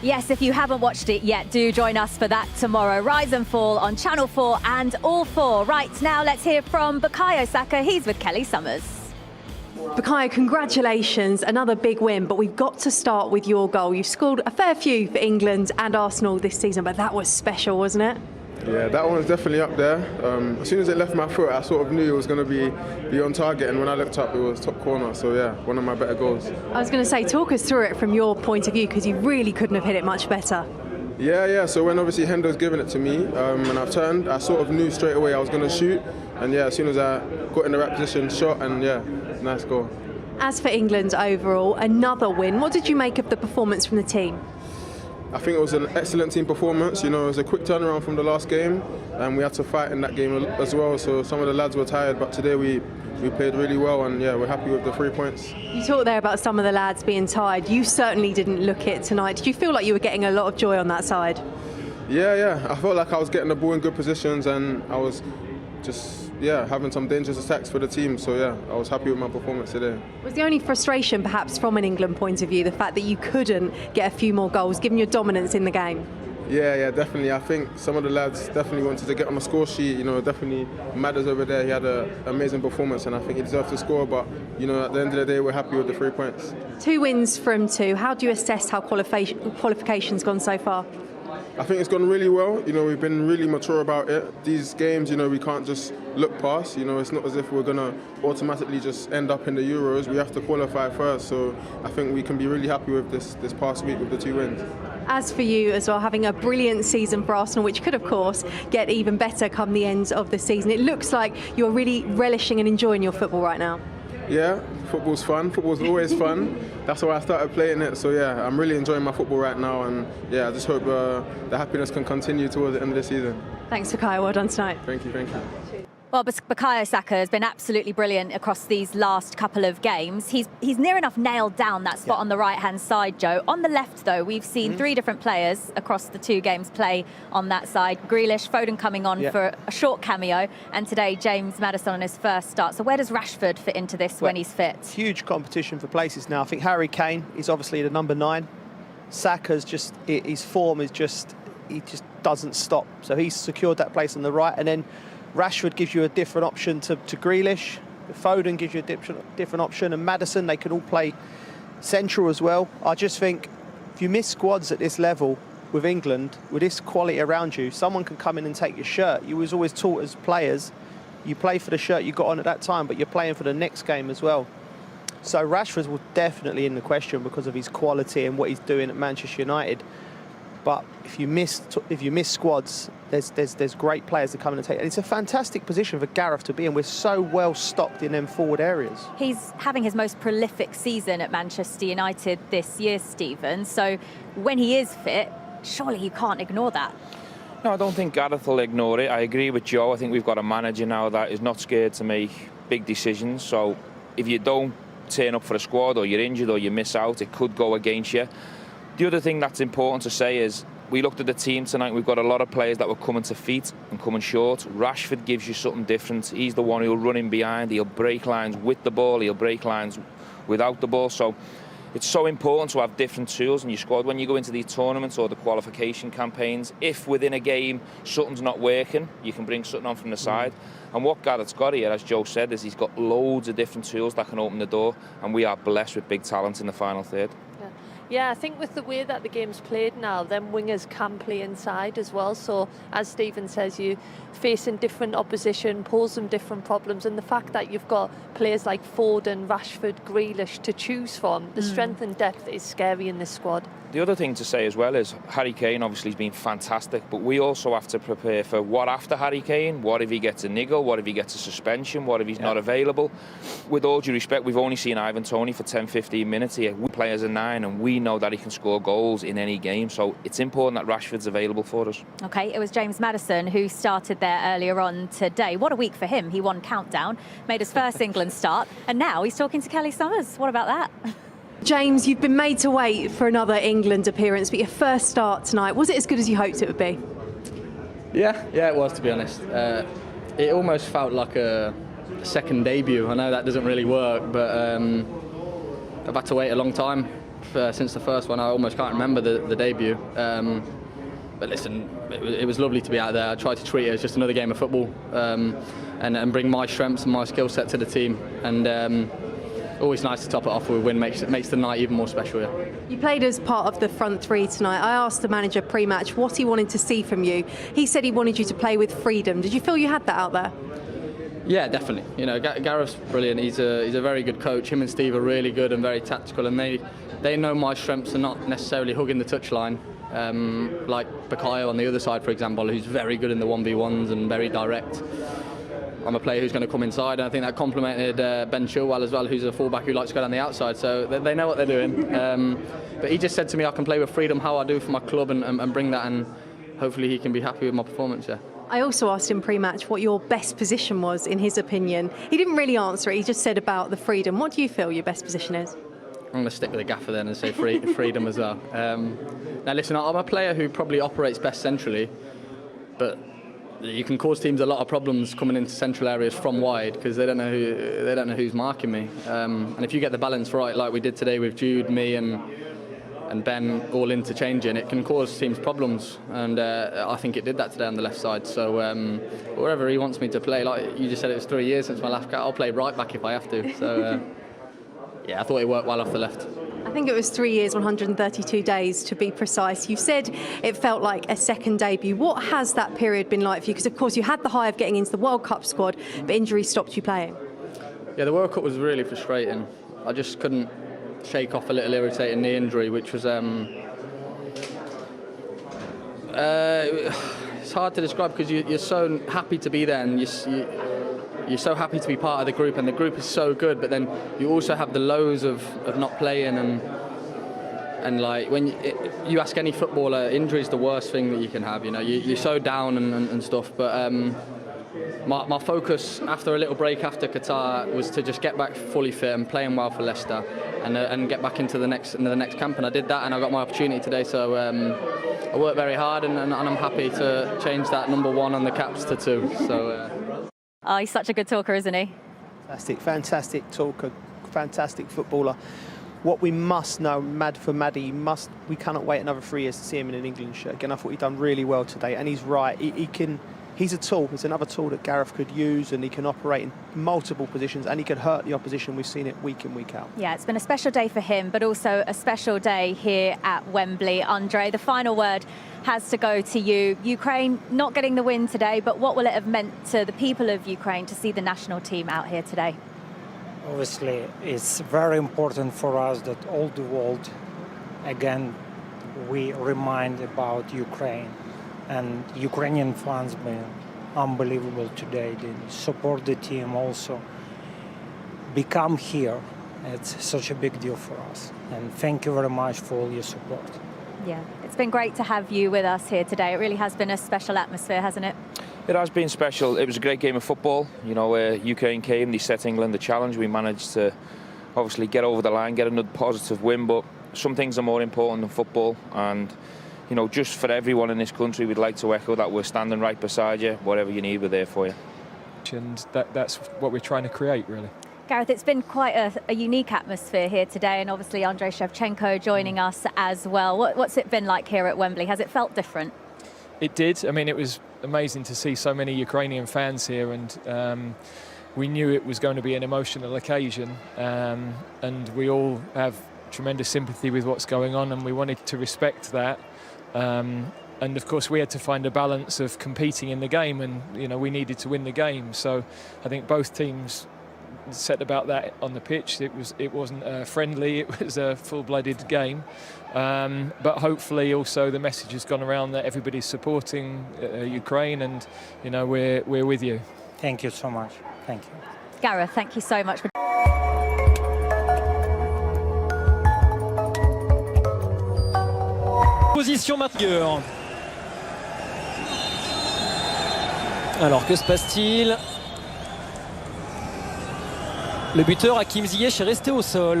Yes, if you haven't watched it yet, do join us for that tomorrow. Rise and Fall on Channel 4 and All 4. Right, now let's hear from Bukayo Saka. He's with Kelly Summers. Bukayo, congratulations, another big win, but we've got to start with your goal. You've scored a fair few for England and Arsenal this season, but that was special, wasn't it? Yeah, that one's definitely up there. As soon as it left my foot, I sort of knew it was going to be on target, and when I looked up, it was top corner. So yeah, one of my better goals. I was going to say, talk us through it from your point of view, because you really couldn't have hit it much better. Yeah. So when obviously Hendo's given it to me, and I've turned, I sort of knew straight away I was going to shoot. And yeah, as soon as I got in the right position, shot, and yeah, nice goal. As for England overall, another win. What did you make of the performance from the team? I think it was an excellent team performance. You know, it was a quick turnaround from the last game, and we had to fight in that game as well. So some of the lads were tired, but today we played really well, and yeah, we're happy with the 3 points. You talked there about some of the lads being tired. You certainly didn't look it tonight. Did you feel like you were getting a lot of joy on that side? Yeah. I felt like I was getting the ball in good positions, and I was just having some dangerous attacks for the team. So yeah, I was happy with my performance today. Was the only frustration perhaps from an England point of view the fact that you couldn't get a few more goals given your dominance in the game? Yeah, definitely. I think some of the lads definitely wanted to get on the score sheet. You know, definitely Madders over there, he had an amazing performance, and I think he deserved to score. But you know, at the end of the day, we're happy with the 3 points. 2 wins from 2. How do you assess how qualification's gone so far? I think it's gone really well. You know, we've been really mature about it. These games, you know, we can't just look past. You know, it's not as if we're going to automatically just end up in the Euros. We have to qualify first. So I think we can be really happy with this past week with the 2 wins. As for you as well, having a brilliant season for Arsenal, which could, of course, get even better come the end of the season. It looks like you're really relishing and enjoying your football right now. Yeah, football's fun. Football's always fun. That's why I started playing it. So yeah, I'm really enjoying my football right now, and yeah, I just hope the happiness can continue towards the end of the season. Thanks, Bukayo. Well done tonight. Thank you. Well, Bukayo Saka has been absolutely brilliant across these last couple of games. He's near enough nailed down that spot on the right-hand side, Joe. On the left, though, we've seen 3 different players across the 2 games play on that side. Grealish, Foden coming on for a short cameo, and today James Maddison on his first start. So where does Rashford fit into this when he's fit? Huge competition for places now. I think Harry Kane is obviously the number 9. Saka's just, his form is just, he just doesn't stop. So he's secured that place on the right, and then Rashford gives you a different option to Grealish. Foden gives you a different option, and Maddison, they can all play central as well. I just think if you miss squads at this level with England, with this quality around you, someone can come in and take your shirt. You was always taught as players, you play for the shirt you got on at that time, but you're playing for the next game as well. So Rashford's definitely in the question because of his quality and what he's doing at Manchester United. But if you miss squads, there's great players that come in and take it. And it's a fantastic position for Gareth to be in. We're so well stocked in them forward areas. He's having his most prolific season at Manchester United this year, Stephen. So when he is fit, surely you can't ignore that. No, I don't think Gareth will ignore it. I agree with Joe. I think we've got a manager now that is not scared to make big decisions. So if you don't turn up for a squad, or you're injured, or you miss out, it could go against you. The other thing that's important to say is we looked at the team tonight. We've got a lot of players that were coming to feet and coming short. Rashford gives you something different. He's the one who'll run in behind. He'll break lines with the ball. He'll break lines without the ball. So it's so important to have different tools in your squad when you go into these tournaments or the qualification campaigns. If within a game something's not working, you can bring something on from the side. And what Gareth's got here, as Joe said, is he's got loads of different tools that can open the door, and we are blessed with big talent in the final third. Yeah, I think with the way that the game's played now, then wingers can play inside as well. So, as Stephen says, you facing different opposition, pose them different problems. And the fact that you've got players like Foden, Rashford, Grealish to choose from, the strength and depth is scary in this squad. The other thing to say as well is Harry Kane obviously has been fantastic, but we also have to prepare for what after Harry Kane. What if he gets a niggle? What if he gets a suspension? What if he's not available? With all due respect, we've only seen Ivan Toney for 10-15 minutes here. We play as a 9, and we know that he can score goals in any game, so it's important that Rashford's available for us. OK, it was James Maddison who started there earlier on today. What a week for him. He won Countdown, made his first England start, and now he's talking to Kelly Summers. What about that? James, you've been made to wait for another England appearance, but your first start tonight, was it as good as you hoped it would be? Yeah, it was, to be honest. It almost felt like a second debut. I know that doesn't really work, but I've had to wait a long time. since the first one. I almost can't remember the debut. But listen, it was lovely to be out there. I tried to treat it as just another game of football and bring my strengths and my skill set to the team. And always nice to top it off with a win, makes the night even more special. Yeah. You played as part of the front three tonight. I asked the manager pre-match what he wanted to see from you. He said he wanted you to play with freedom. Did you feel you had that out there? Yeah, definitely. You know, Gareth's brilliant. He's a very good coach. Him and Steve are really good and very tactical, and they know my strengths are not necessarily hugging the touchline. Like Bukayo on the other side, for example, who's very good in the 1v1s and very direct. I'm a player who's going to come inside, and I think that complemented Ben Chilwell as well, who's a fullback who likes to go down the outside, so they know what they're doing. But he just said to me I can play with freedom how I do for my club and bring that, and hopefully he can be happy with my performance. Yeah. I also asked him pre-match what your best position was in his opinion. He didn't really answer it, he just said about the freedom. What do you feel your best position is? I'm going to stick with the gaffer then and say freedom as well. Now listen, I'm a player who probably operates best centrally, but you can cause teams a lot of problems coming into central areas from wide because they don't know who's marking me. And if you get the balance right, like we did today with Jude, me, and Ben all interchanging, it can cause teams problems. And I think it did that today on the left side. So wherever he wants me to play, like you just said, it was 3 years since my left cap. I'll play right back if I have to. So yeah, I thought it worked well off the left. I think it was 3 years, 132 days to be precise. You said it felt like a second debut. What has that period been like for you? Because of course you had the high of getting into the World Cup squad, but injury stopped you playing. Yeah, the World Cup was really frustrating. I just couldn't shake off a little irritating knee injury, which was it's hard to describe because you're so happy to be there and you're so happy to be part of the group, and the group is so good, but then you also have the lows of not playing, and like when you ask any footballer, injury is the worst thing that you can have. You know, you're so down and stuff. But my focus after a little break after Qatar was to just get back fully fit and playing well for Leicester, and get back into the next camp, and I did that, and I got my opportunity today. So I worked very hard, and I'm happy to change that number 1 on the caps to 2. So. Oh, he's such a good talker, isn't he? Fantastic talker, fantastic footballer. What we must know, mad for Maddie, we cannot wait another 3 years to see him in an England shirt. Again, I thought he'd done really well today, and he's right. He's a tool. It's another tool that Gareth could use, and he can operate in multiple positions, and he can hurt the opposition. We've seen it week in, week out. Yeah, it's been a special day for him, but also a special day here at Wembley. Andre, the final word has to go to you. Ukraine not getting the win today, but what will it have meant to the people of Ukraine to see the national team out here today? Obviously, it's very important for us that all the world, again, we remind about Ukraine. And Ukrainian fans been unbelievable today. They support the team also. Become here. It's such a big deal for us. And thank you very much for all your support. Yeah, it's been great to have you with us here today. It really has been a special atmosphere, hasn't it? It has been special. It was a great game of football. You know, Ukraine came, they set England the challenge. We managed to obviously get over the line, get another positive win, but some things are more important than football. And you know, just for everyone in this country, we'd like to echo that we're standing right beside you. Whatever you need, we're there for you. And that's what we're trying to create, really. Gareth, it's been quite a unique atmosphere here today, and obviously Andriy Shevchenko joining us as well. What's it been like here at Wembley? Has it felt different? It did. I mean, it was amazing to see so many Ukrainian fans here, and we knew it was going to be an emotional occasion, and we all have tremendous sympathy with what's going on, and we wanted to respect that. And of course we had to find a balance of competing in the game, and you know, we needed to win the game. So I think both teams set about that on the pitch. It wasn't friendly, it was a full-blooded game, but hopefully also the message has gone around that everybody's supporting Ukraine, and you know, we're with you. Thank you so much. Thank you. Gareth, thank you so much for position maintenant. Alors que se passe-t-il? Le buteur Hakim Ziyech est resté au sol.